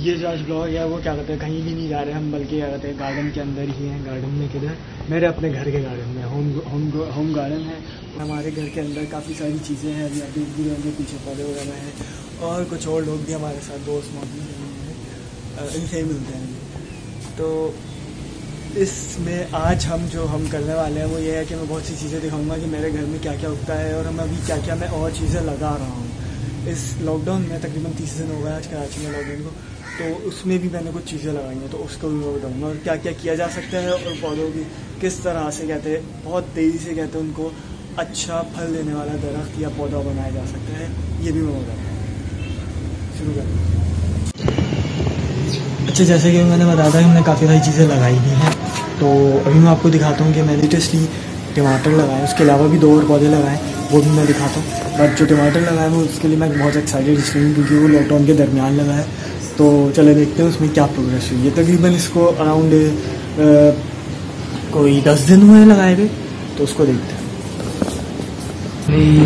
ये जो आज ब्लॉग है वो क्या कहते हैं, कहीं भी नहीं जा रहे हम, बल्कि क्या कहते हैं गार्डन के अंदर ही हैं। गार्डन में किधर? मेरे अपने घर के गार्डन में, होम गार्डन है। हमारे घर के अंदर काफ़ी सारी चीज़ें हैं, अभी आप देख भी रहे होंगे पीछे पौधे वगैरह हैं, और कुछ और लोग भी हमारे साथ दोस्त मौजूद हैं, इनसे ही मिलते हैं। तो इसमें आज हम करने वाले हैं वो ये है कि मैं बहुत सी चीज़ें दिखाऊंगा कि मेरे घर में क्या क्या उगता है, और मैं अभी क्या क्या मैं और चीज़ें लगा रहा हूँ। इस लॉकडाउन में तकरीबन 30 दिन हो गया आज कराची में लॉकडाउन को, तो उसमें भी मैंने कुछ चीज़ें लगाई हैं, तो उसको भी मैं बताऊँगा और क्या क्या किया जा सकता है, और पौधों की किस तरह से कहते हैं बहुत तेज़ी से कहते हैं उनको अच्छा फल देने वाला दरख्त या पौधा बनाया जा सकता है, ये भी मैं बताऊँगा। शुरू करते हैं। अच्छा, जैसे कि मैंने बताया था कि मैंने काफ़ी सारी चीज़ें लगाई भी हैं, तो अभी मैं आपको दिखाता हूँ कि मैंने लेटेस्टली टमाटर लगाए, उसके अलावा भी 2 और पौधे लगाए, वो भी मैं दिखाता हूँ। बट जो टमाटर लगाए हैं उसके लिए मैं बहुत एक्साइटेड इसलिए हूँ क्योंकि वो लॉकडाउन के दरमियान लगा है। तो चले देखते हैं उसमें क्या प्रोग्रेस हुई है। तकरीबन इसको अराउंड कोई 10 दिन हुए लगाए हुए, तो उसको देखते हैं। ये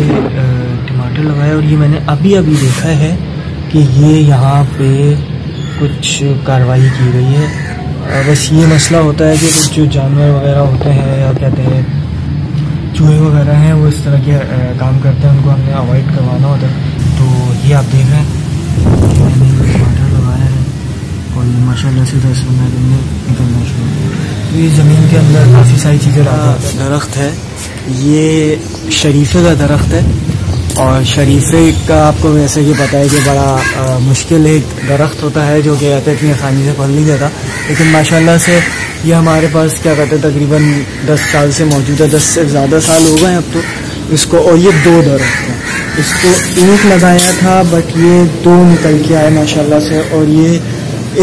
टमाटर लगाया और ये मैंने अभी देखा है कि ये यहाँ पे कुछ कार्रवाई की गई है। बस ये मसला होता है कि कुछ जो जानवर वगैरह होते हैं या कहते हैं चूहे वगैरह हैं, वो इस तरह के काम करते हैं, उनको हमने अवॉइड करवाना होता है। तो ये आप देख रहे हैं मैंने टमाटर लगाया है और ये माशाल्लाह से 10 दिन में निकलना शुरू हो। तो ये ज़मीन के अंदर काफ़ी सारी चीज़ें दरख्त है, ये शरीफे का दरख्त है, और शरीफे का आपको वैसे कि पता है कि बड़ा मुश्किल एक दरख्त होता है जो कि कहते हैं इतनी आसानी से फल नहीं देता, लेकिन माशाल्लाह से ये हमारे पास क्या कहते हैं तकरीबन 10 साल से मौजूद है, 10 से ज़्यादा साल हो गए अब तो इसको। और ये 2 दरख्त हैं, इसको 1 लगाया था बट ये 2 निकल के आए माशाल्लाह से, और ये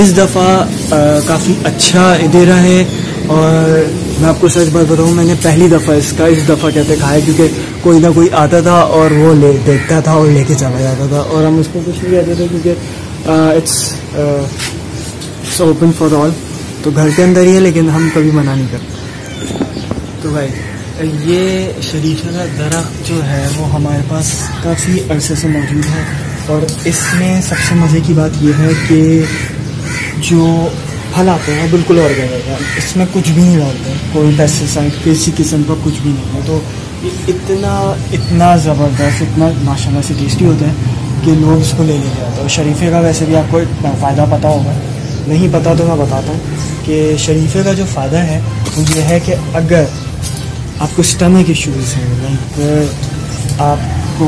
इस दफ़ा काफ़ी अच्छा दे रहा है। और मैं आपको सच बात बताऊँ, मैंने पहली दफ़ा इसका इस दफ़ा कहते खाया, क्योंकि कोई ना कोई आता था और वो देखता था और लेके चला जाता था, और हम उसको कुछ नहीं कहते थे क्योंकि इट्स ओपन फॉर ऑल, तो घर के अंदर ही है, लेकिन हम कभी मना नहीं करते। तो भाई ये शरीफे का दरख्त जो है वो हमारे पास काफ़ी अरसे से मौजूद है, और इसमें सबसे मज़े की बात यह है कि जो फल आते हैं बिल्कुल ऑर्गेनिक है, इसमें कुछ भी नहीं डालते हैं, कोई पेस्टिसाइड किसी किस्म का कुछ भी नहीं है। तो इतना ज़बरदस्त, इतना माशाल्लाह से टेस्टी होता है कि लोग इसको ले लेते हैं। और शरीफे का वैसे भी आपको फ़ायदा पता होगा, नहीं पता तो मैं बताता हूँ कि शरीफे का जो फ़ायदा है वो ये है कि अगर आपको स्टमक इश्यूज़ हैं, लाइक आपको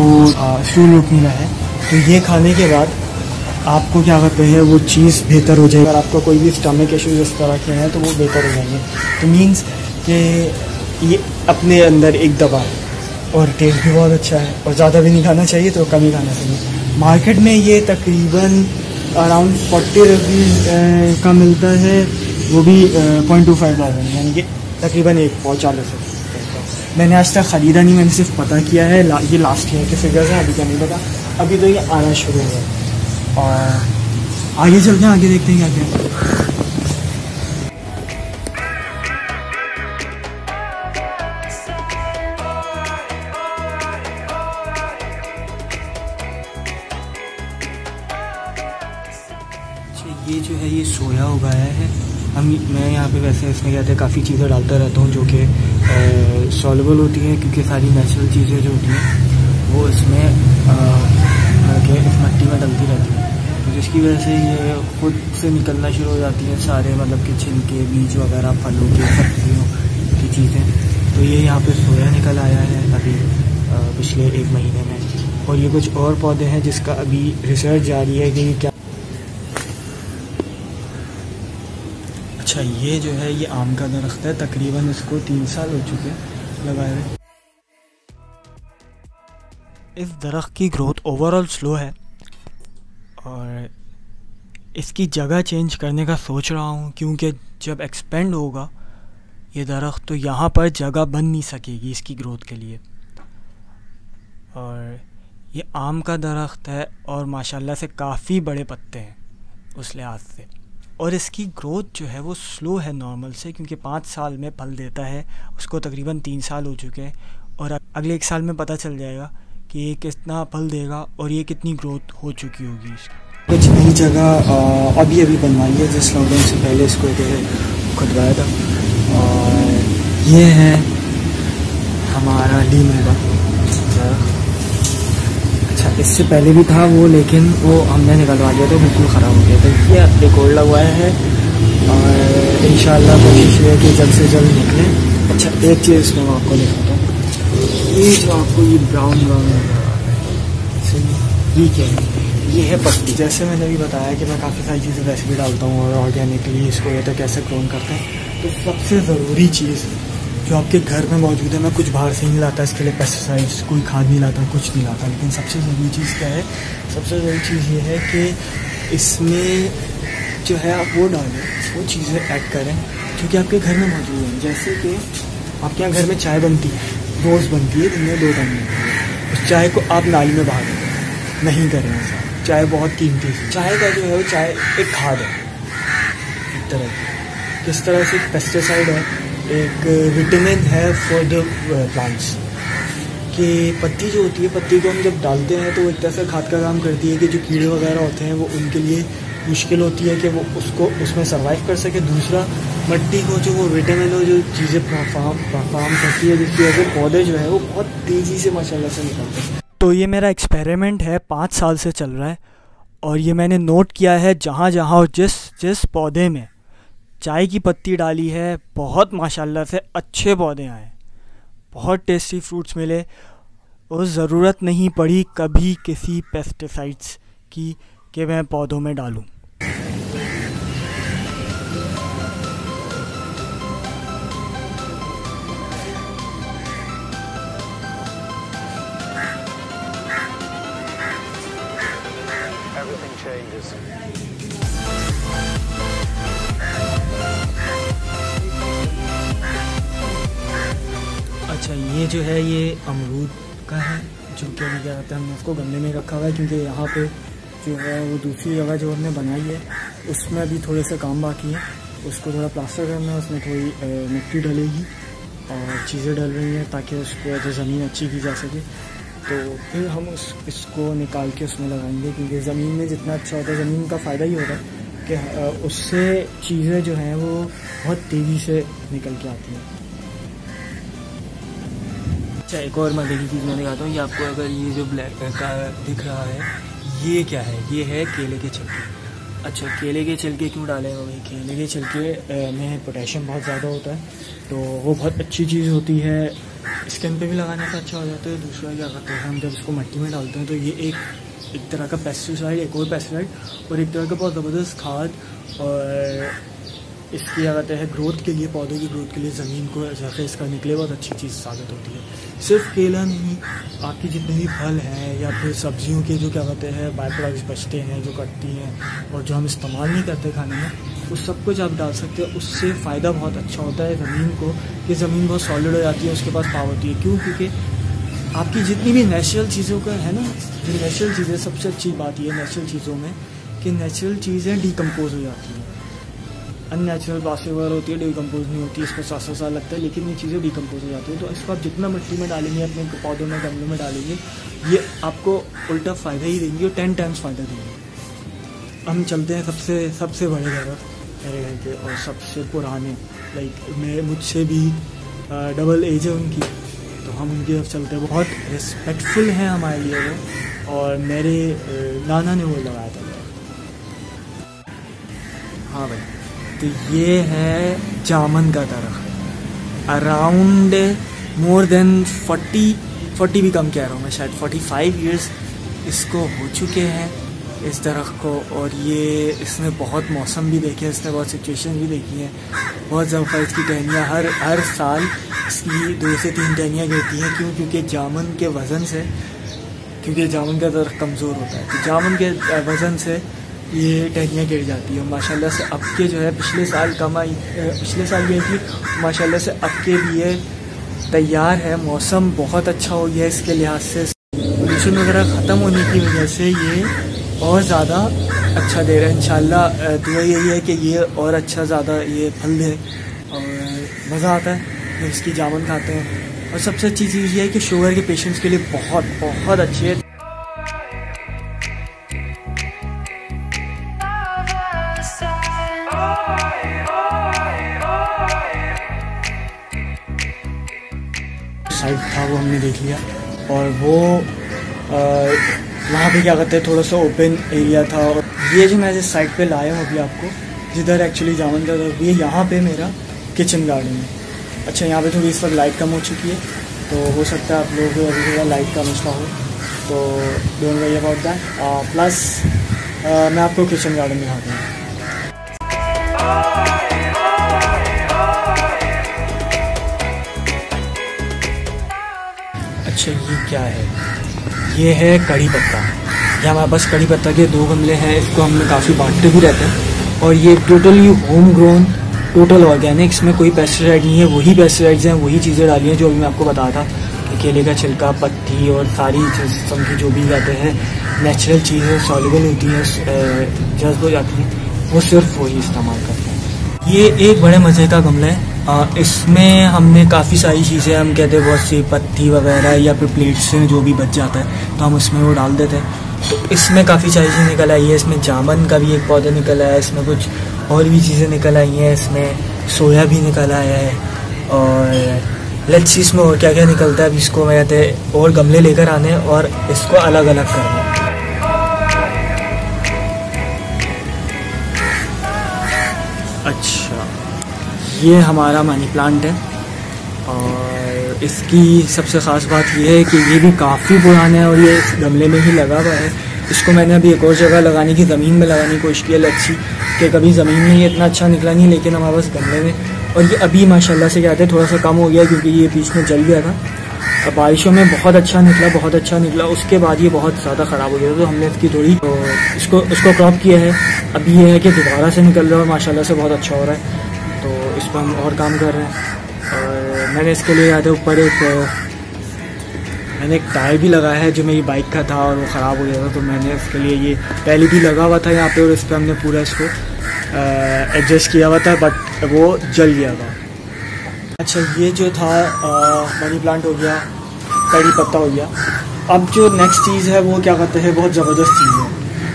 स्टूल रुक नहीं रहा है, तो ये खाने के बाद आपको क्या कहते हैं वो चीज़ बेहतर हो जाएगी। अगर आपको कोई भी स्टमक इश्यूज इस तरह के हैं तो वो बेहतर हो जाएंगे। तो मीन्स कि ये अपने अंदर एक दवा है, और टेस्ट भी बहुत अच्छा है, और ज़्यादा भी नहीं खाना चाहिए तो कम ही खाना चाहिए। मार्केट में ये तकरीबन अराउंड 40 रुपीज़ का मिलता है, वो भी 0.25 यानी कि तकरीबन 1 पाव 40 रुपये। मैंने आज तक ख़रीदा नहीं, मैंने सिर्फ पता किया है, ये लास्ट ईयर के फिगर्स हैं, अभी क्या नहीं पता, अभी तो ये आना शुरू हुआ है। और आगे चलते हैं, आगे देखते हैं क्या क्या। ये जो है ये सोया उगाया है मैं यहाँ पे। वैसे इसमें कहते हैं काफ़ी चीज़ें डालता रहता हूँ जो कि सॉल्युबल होती हैं, क्योंकि सारी नेचुरल चीज़ें जो होती हैं वो इसमें इस मट्टी में डलती रहती हैं, तो जिसकी वजह से ये खुद से निकलना शुरू हो जाती हैं सारे, मतलब कि छिलके, बीज वगैरह, फलों की, सब्जियों की चीज़ें। तो ये यहाँ पे सोया निकल आया है अभी पिछले 1 महीने में, और ये कुछ और पौधे हैं जिसका अभी रिसर्च जारी है कि क्या। अच्छा, ये जो है ये आम का दरख्त है, तकरीबन इसको 3 साल हो चुके हैं लगाए हुए। इस दरख्त की ग्रोथ ओवरऑल स्लो है, और इसकी जगह चेंज करने का सोच रहा हूँ, क्योंकि जब एक्सपेंड होगा ये दरख्त तो यहाँ पर जगह बन नहीं सकेगी इसकी ग्रोथ के लिए। और ये आम का दरख्त है और माशाल्लाह से काफ़ी बड़े पत्ते हैं उस लिहाज से, और इसकी ग्रोथ जो है वो स्लो है नॉर्मल से, क्योंकि 5 साल में फल देता है, उसको तकरीबन 3 साल हो चुके हैं, और अगले 1 साल में पता चल जाएगा कि ये कितना फल देगा और ये कितनी ग्रोथ हो चुकी होगी इसकी। कुछ नहीं ये जगह अभी अभी बनवाई है, जिस लॉकडाउन से पहले इसको खुदवाया था। और ये है हमारा लीमे का। अच्छा, इससे पहले भी था वो, लेकिन वो हमने निकलवा लिया तो बिल्कुल ख़राब हो गया। तो ये एक और लगवाया है और इंशाल्लाह कोशिश है कि जल्द से जल्द निकले। अच्छा, एक चीज़ इसमें मैं आपको दिखाता हूँ। ये जो आपको ये ब्राउन ये क्या है? ये है पत्ती। जैसे मैंने अभी बताया कि मैं काफ़ी सारी चीज़ें वैसे भी डालता हूँ और ऑर्गेनिकली इसको ये तो कैसे क्लोन करते हैं। तो सबसे ज़रूरी चीज़ जो आपके घर में मौजूद है, मैं कुछ बाहर से नहीं लाता इसके लिए पेस्टिसाइड्स, कोई खाद नहीं लाता, कुछ नहीं लाता, लेकिन सबसे ज़रूरी चीज़ क्या है? सबसे ज़रूरी चीज़ ये है कि इसमें जो है आप वो डालें, वो चीज़ें ऐड करें जो कि आपके घर में मौजूद हैं। जैसे कि आपके यहाँ घर में चाय बनती है, रोज़ बनती है, दिन में 2 टाइम बनती है। उस चाय को आप नाली में बहा दें, नहीं करें ऐसा। चाय बहुत कीमती है। चाय का जो है वो चाय एक खाद है एक तरह की। किस तरह से पेस्टिसाइड है, एक विटामिन है फॉर द प्लांट्स। कि पत्ती जो होती है, पत्ती को हम जब डालते हैं तो वो एक तरह से खाद का काम करती है कि जो कीड़े वगैरह होते हैं वो उनके लिए मुश्किल होती है कि वो उसको उसमें सर्वाइव कर सके। दूसरा, मिट्टी को जो वो विटामिन और जो चीज़ें परफॉर्म करती है, जिसकी वजह से पौधे जो है वो बहुत तेज़ी से माशाल्लाह से निकलते हैं। तो ये मेरा एक्सपेरिमेंट है, 5 साल से चल रहा है और ये मैंने नोट किया है जहाँ जहाँ जिस पौधे में चाय की पत्ती डाली है, बहुत माशाल्लाह से अच्छे पौधे आए, बहुत टेस्टी फ्रूट्स मिले और ज़रूरत नहीं पड़ी कभी किसी पेस्टिसाइड्स की कि मैं पौधों में डालूं। अच्छा, ये जो है ये अमरूद का है, जो कि अभी क्या कहते हैं, हमने उसको गमले में रखा हुआ है क्योंकि यहाँ पे जो है वो दूसरी जगह जो हमने बनाई है उसमें अभी थोड़े से काम बाकी है। उसको थोड़ा प्लास्टर करना है, उसमें थोड़ी मिट्टी डलेगी और चीज़ें डल रही हैं ताकि उसको जो ज़मीन अच्छी की जा सके। तो फिर हम इसको निकाल के उसमें लगाएंगे, क्योंकि ज़मीन में जितना अच्छा होता है, ज़मीन का फ़ायदा ही होता है कि उससे चीज़ें जो हैं वो बहुत तेज़ी से निकल के आती हैं। अच्छा, एक और मजे की चीज़ मैं दिखाता हूँ। ये आपको अगर ये जो ब्लैक का दिख रहा है, ये क्या है? ये है केले के छिलके। अच्छा, केले के छिलके क्यों डाले हैं भाई? केले के छिलके में पोटेशियम बहुत ज़्यादा होता है, तो वो बहुत अच्छी चीज़ होती है। स्किन पे भी लगाने का अच्छा हो जाता है। दूसरा क्या करते हैं, हम जब इसको मिट्टी में डालते हैं तो ये एक तरह का पेस्टिसाइड, एक और पेस्टिसाइड और एक तरह का बहुत ज़बरदस्त खाद और इसकी क्या कहते हैं ग्रोथ के लिए, पौधों की ग्रोथ के लिए, ज़मीन को सरफेस का निकले बहुत अच्छी चीज़ साबित होती है। सिर्फ केला नहीं, आपकी जितने भी फल हैं या फिर सब्जियों के जो क्या कहते हैं बाय प्रोडक्ट्स बचते हैं, जो कटती हैं और जो हम इस्तेमाल नहीं करते खाने में, उस सब कुछ आप डाल सकते हैं। उससे फ़ायदा बहुत अच्छा होता है ज़मीन को, कि ज़मीन बहुत सॉलिड हो जाती है, उसके पास पावर होती है। क्यों? क्योंकि आपकी जितनी भी नेचुरल चीज़ों का है ना, नेचुरल चीज़ें, सबसे अच्छी बात ये नेचुरल चीज़ों में कि नेचुरल चीज़ें डिकम्पोज हो जाती हैं। अननेचुरल प्लास्टिक वगैरह होती है, डिकम्पोज नहीं होती, इसको 700 साल लगता है, लेकिन ये चीज़ें डिकम्पोज हो जाती है। तो इसको आप जितना मिट्टी में डालेंगे, अपने पौधों में, गमलों में डालेंगे, ये आपको उल्टा फ़ायदा ही देंगे और 10 टाइम्स फ़ायदा देंगे। हम चलते हैं सबसे बड़े घर मेरे घर के और सबसे पुराने, लाइक मुझसे भी डबल एज है उनकी, तो हम उनकी तरफ चलते हैं। बहुत रिस्पेक्टफुल हैं हमारे लिए वो, और मेरे नाना ने वो लगाया था। हाँ भाई, तो ये है जामन का दरख्त। अराउंड मोर देन 40 भी कम कह रहा हूँ मैं, शायद 45 ईयर्स इसको हो चुके हैं इस दरख्त को। और ये इसने बहुत मौसम भी देखे, इसने बहुत सिचुएशन भी देखी हैं, बहुत ज़बरदस्त की टहनियाँ हर साल इसकी 2 से 3 टहनियाँ गिरती हैं। क्यों? क्योंकि जामन के वज़न से, क्योंकि जामन का दरख्त कमज़ोर होता है, तो जामन के वज़न से ये टहनियाँ गिर जाती है। माशाल्लाह से अब के जो है पिछले साल भी थी, माशाल्लाह से अब के लिए तैयार है। मौसम बहुत अच्छा हो गया इसके लिहाज से, पोल्यूशन वगैरह ख़त्म होने की वजह से ये और ज़्यादा अच्छा दे रहा है। इंशाल्लाह दुआ यही है कि ये और अच्छा ज़्यादा ये फल दे और मज़ा आता है जब इसकी जामुन खाते हैं। और सबसे अच्छी चीज़ ये है कि शुगर के पेशेंट्स के लिए बहुत बहुत अच्छी है। था वो हमने देख लिया। और वो वहाँ पे क्या कहते हैं थोड़ा सा ओपन एरिया था। और ये जो मैं जिस साइड पे लाया हूँ अभी आपको, जिधर एक्चुअली जामुन का ये यहाँ पे मेरा किचन गार्डन है। अच्छा, यहाँ पे थोड़ी इस वक्त लाइट कम हो चुकी है, तो हो सकता है आप लोगों को अभी थोड़ा लाइट का मसला हो, तो don't worry about that. Plus मैं आपको किचन गार्डन दिखाता हूँ। अच्छा, ये क्या है? ये है कड़ी पत्ता। यहाँ हमारे पास कड़ी पत्ता के 2 गमले हैं। इसको हमने काफ़ी बांटते भी रहते हैं। और ये totally home grown, total organic, इसमें कोई पेस्टिसाइड नहीं है। वही पेस्टिसाइड्स हैं, वही चीज़ें डाली हैं जो अभी मैं आपको बताया था कि केले का छिलका, पत्ती और सारी किस्म की जो भी जाते हैं नेचुरल चीज़ें सॉल्युबल होती हैं, जज्ब हो जाती हैं, वो सिर्फ वही इस्तेमाल करते हैं। ये एक बड़े मज़े का गमला है। इसमें हमने काफ़ी सारी चीज़ें, हम कहते हैं बहुत सी पत्ती वगैरह या फिर प्लेट्स से जो भी बच जाता है तो हम उसमें वो डाल देते हैं। तो इसमें काफ़ी सारी चीज़ें निकल आई है। इसमें जामुन का भी एक पौधा निकल आया है, इसमें कुछ और भी चीज़ें निकल आई हैं, इसमें सोया भी निकल आया है। और लेट्स सी इसमें और क्या क्या निकलता है। अभी इसको मैं कहते हैं और गमले लेकर आने और इसको अलग अलग करना। अच्छा, ये हमारा मनी प्लांट है और इसकी सबसे ख़ास बात ये है कि ये भी काफ़ी पुराना है और ये इस गमले में ही लगा हुआ है। इसको मैंने अभी एक और जगह लगाने की, ज़मीन में लगाने की कोशिश की, अच्छी कि कभी ज़मीन में ये इतना अच्छा निकला नहीं, लेकिन हमारे पास गमले में। और ये अभी माशाल्लाह से कहते हैं थोड़ा सा कम हो गया क्योंकि ये बीच में जल गया था। अब बारिशों में बहुत अच्छा निकला, उसके बाद ये बहुत ज़्यादा ख़राब हो गया था। तो हमने इसकी थोड़ी तो इसको क्रॉप किया है। अभी ये है कि दोबारा से निकल रहा है और माशाल्लाह से बहुत अच्छा हो रहा है। तो इस पर हम और काम कर रहे हैं। और मैंने इसके लिए याद है ऊपर मैंने एक टायर भी लगाया है जो मेरी बाइक का था और वो ख़राब हो गया था, तो मैंने इसके लिए ये पहले भी लगा हुआ था यहाँ पे और इस पर हमने पूरा इसको एडजस्ट किया हुआ था, बट वो जल गया था। अच्छा, ये जो था मनी प्लांट हो गया, कड़ी पत्ता हो गया। अब जो नेक्स्ट चीज़ है वो क्या कहते हैं, बहुत ज़बरदस्त चीज़ है।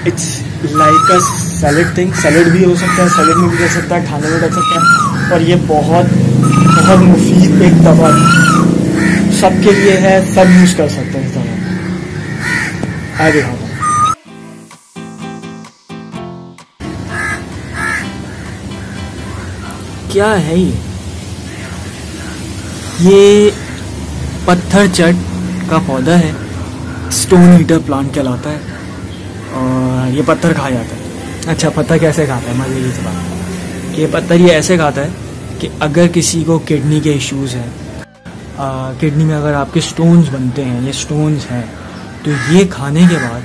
It's like a salad thing. Salad भी हो सकता है, सैलेड में भी कर सकता है, खाने में कर सकता है। और ये बहुत बहुत मुफीद एक दवा सबके लिए है, सब यूज़ कर सकते हैं इस दवा। आगे दिखाता हूँ। क्या है ये पत्थर चट का पौधा है, स्टोन ईटर प्लांट कहलाता है और ये पत्थर खा जाता है। अच्छा, पत्थर कैसे खाता है? मजे की बात, ये पत्थर ये ऐसे खाता है कि अगर किसी को किडनी के इश्यूज़ हैं, किडनी में अगर आपके स्टोन्स बनते हैं, ये स्टोन्स हैं, तो ये खाने के बाद,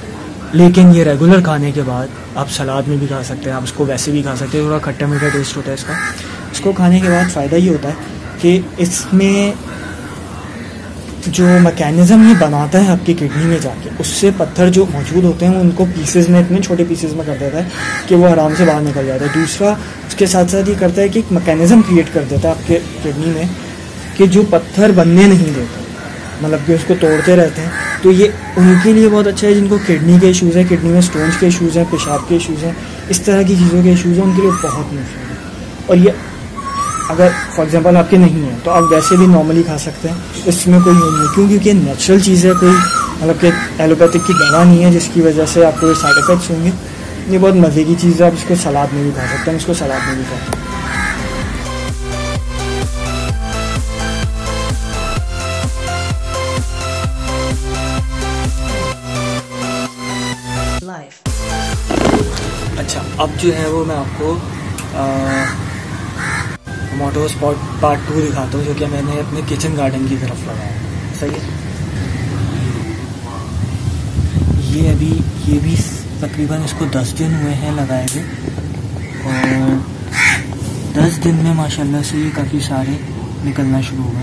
लेकिन ये रेगुलर खाने के बाद आप सलाद में भी खा सकते हैं, आप इसको वैसे भी खा सकते हैं। थोड़ा खट्टा मीठा टेस्ट होता है इसका। इसको खाने के बाद फ़ायदा ये होता है कि इसमें जो मैकेनिज़्म ये बनाता है आपकी किडनी में जाके, उससे पत्थर जो मौजूद होते हैं उनको पीसेस में, इतने छोटे पीसेस में कर देता है कि वो आराम से बाहर निकल जाता है। दूसरा, उसके साथ साथ ये करता है कि एक मैकेनिज़्म क्रिएट कर देता है आपके किडनी में कि जो पत्थर बनने नहीं देते, मतलब कि उसको तोड़ते रहते हैं। तो ये उनके लिए बहुत अच्छा है जिनको किडनी के इशूज़ हैं, किडनी में स्टोन्स के इशूज़ हैं, पेशाब के इशूज़ हैं, इस तरह की चीज़ों के इशूज़ हैं, उनके लिए बहुत मुफीद है। और ये अगर फॉर एग्जांपल आपके नहीं है तो आप वैसे भी नॉर्मली खा सकते हैं, इसमें कोई नहीं है क्योंकि ये नेचुरल चीज़ है, कोई मतलब कि एलोपैथिक की दवा नहीं है जिसकी वजह से आपको साइड इफ़ेक्ट्स होंगे। ये बहुत मज़े की चीज़ है, आप इसको सलाद में भी खा सकते हैं, इसको सलाद में भी खा सकते हैं। अच्छा, अब जो है वो मैं आपको टमाटो स्पॉट पार्ट 2 दिखाता हूँ जो कि मैंने अपने किचन गार्डन की तरफ लगाया। सही है। ये भी तकरीबन इसको 10 दिन हुए हैं लगाए हुए और 10 दिन में माशाल्लाह से ये काफ़ी सारे निकलना शुरू हुआ।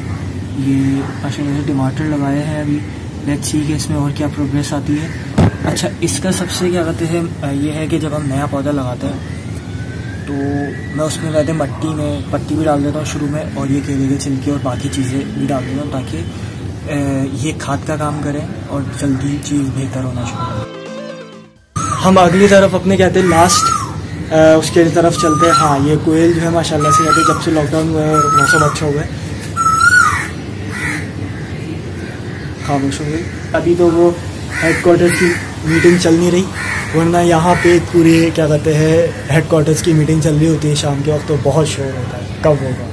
ये माशाल्लाह से टमाटर लगाए हैं अभी। लेट्स सी कि इसमें और क्या प्रोग्रेस आती है। अच्छा, इसका सबसे क्या कहते हैं ये है कि जब हम नया पौधा लगाते हैं तो मैं उसमें कहते हैं मट्टी में पत्ती भी डाल देता हूँ शुरू में, और ये केले के छिलके और बाकी चीज़ें भी डाल देता हूँ ताकि ये खाद का काम करें और जल्दी चीज़ बेहतर होना शुरू हो। हम अगली तरफ अपने कहते हैं लास्ट उसके तरफ चलते हैं। हाँ, ये कोयल जो है माशाल्लाह से कहते हैं जब से लॉकडाउन हुआ है और मौसम अच्छा हुआ है खामोश हो गई। अभी तो वो हेडक्वार्टर की मीटिंग चल नहीं रही, वरना यहाँ पे पूरी क्या कहते हैं हेडक्वार्टर्स की मीटिंग चल रही होती है शाम के वक्त, तो बहुत शोर होता है। कब होगा?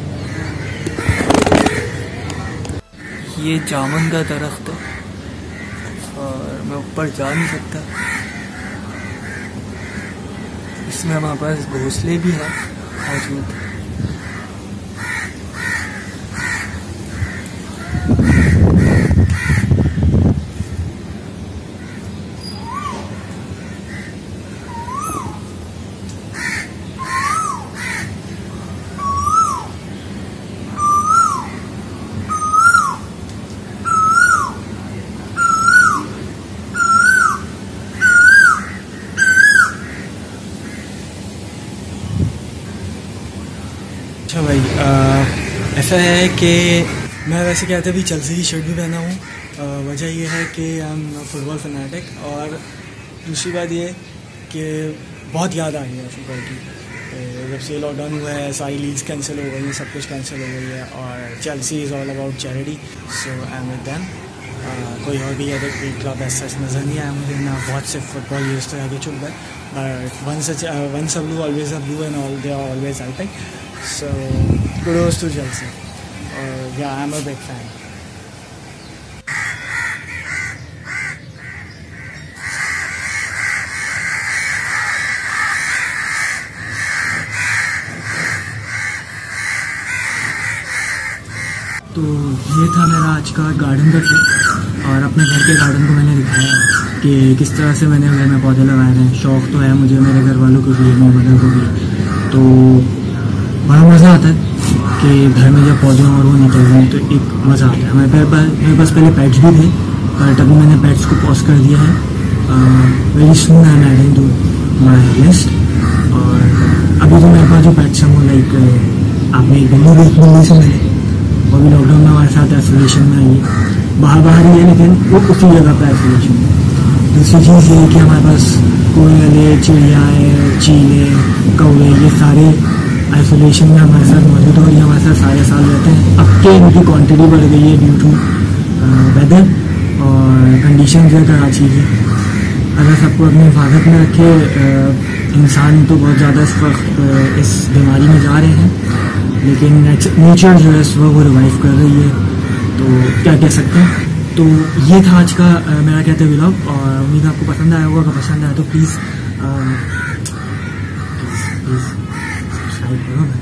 ये जामुन का दरख्त है और मैं ऊपर जा नहीं सकता। इसमें हमारे पास घोंसले भी हैं मौजूद। अच्छा भाई, ऐसा है कि मैं वैसे कहते अभी चेल्सी की शर्ट भी पहना हूँ। वजह ये है कि आई एम फुटबॉल फनाटिक, और दूसरी बात ये कि बहुत याद आ रही है फुटबॉल की। जब से लॉकडाउन हुआ है सारी लीग्स कैंसिल हो गई हैं, सब कुछ कैंसिल हो गई है, और Chelsea is all about charity, so I am with them. कोई और भी अदर कोई क्लब ऐसा नज़र नहीं आया मुझे ना। बहुत से फुटबॉल यूज तो आगे चुप गए, but once a blue always a blue, and all they are always helping. So kudos to Chelsea. Yeah, I'm a big fan. तो ये था मेरा आज का गार्डन का ट्रिप, और अपने घर के गार्डन को मैंने दिखाया कि किस तरह से मैंने घर में पौधे लगाए हैं। शौक़ तो है मुझे, मेरे घर वालों को भी, मेरी मदर को भी। तो बड़ा मज़ा आता है कि घर में जब पौधे और वो निकल रहे हैं तो एक मज़ा आता है। मेरे पास पहले पेट्स भी थे, बट अभी मैंने पेट्स को पॉज कर दिया है। Very soon I am adding to my list. और अभी तो मेरे पास जो पेट्स हैं वो लाइक आपने एक बिल्ली से मिले, वो भी लॉकडाउन में हमारे साथ आइसोलेशन में आई है। बाहर ही है, लेकिन वो उसी जगह पर आइसोलेशन में। दूसरी चीज़ ये है कि हमारे पास कोयले, चिड़ियाएँ, चीले, कौवे, ये सारे आइसोलेशन में हमारे साथ मौजूद है, और ये हमारे साथ सारे साल रहते हैं। अब के इनकी क्वांटिटी बढ़ गई है ड्यू टू वेदर और कंडीशन है कराची की। अगर सबको अपनी हिफाजत में रखे, इंसान तो बहुत ज़्यादा इस वक्त इस बीमारी में जा रहे हैं, लेकिन नेचर जो है वो रिवाइव कर रही है, तो क्या कह सकते हैं। तो ये था आज का मेरा कहते व्लॉग, और उम्मीद आपको पसंद आया होगा। अगर पसंद आया तो प्लीज़ सब्सक्राइब करो भाई।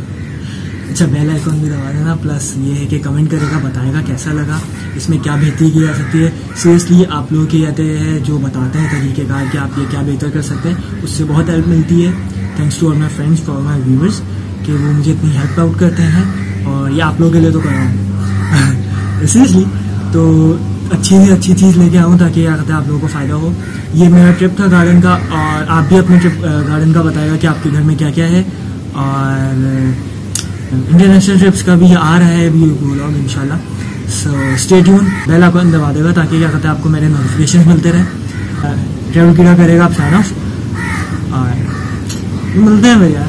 अच्छा, बेल आइकॉन भी दबा देना। प्लस ये है कि कमेंट करेगा, बताएगा कैसा लगा, इसमें क्या बेहतरी की जा सकती है। सीरियसली आप लोग के कहते हैं जो बताते हैं तरीक़ेकार कि आप ये क्या बेहतर कर सकते हैं, उससे बहुत हेल्प मिलती है। Thanks to all my friends, for my viewers, कि वो मुझे इतनी हेल्प आउट करते हैं, और ये आप लोगों के लिए तो कर रहा हूँ सीरियसली। तो अच्छी से अच्छी चीज़ लेके आऊँ ताकि क्या कहते हैं आप लोगों को फ़ायदा हो। ये मेरा ट्रिप था गार्डन का, और आप भी अपने ट्रिप गार्डन का बताएगा कि आपके घर में क्या क्या है। और इंटरनेशनल ट्रिप्स का भी आ रहा है अभी व्लॉग इंशाल्लाह। So stay tuned, bell icon दबा देगा ताकि क्या कहते हैं आपको मेरे नोटिफिकेशन मिलते रहे। ट्रैवल किया करेगा आप साइन ऑफ, और मिलते हैं भैया।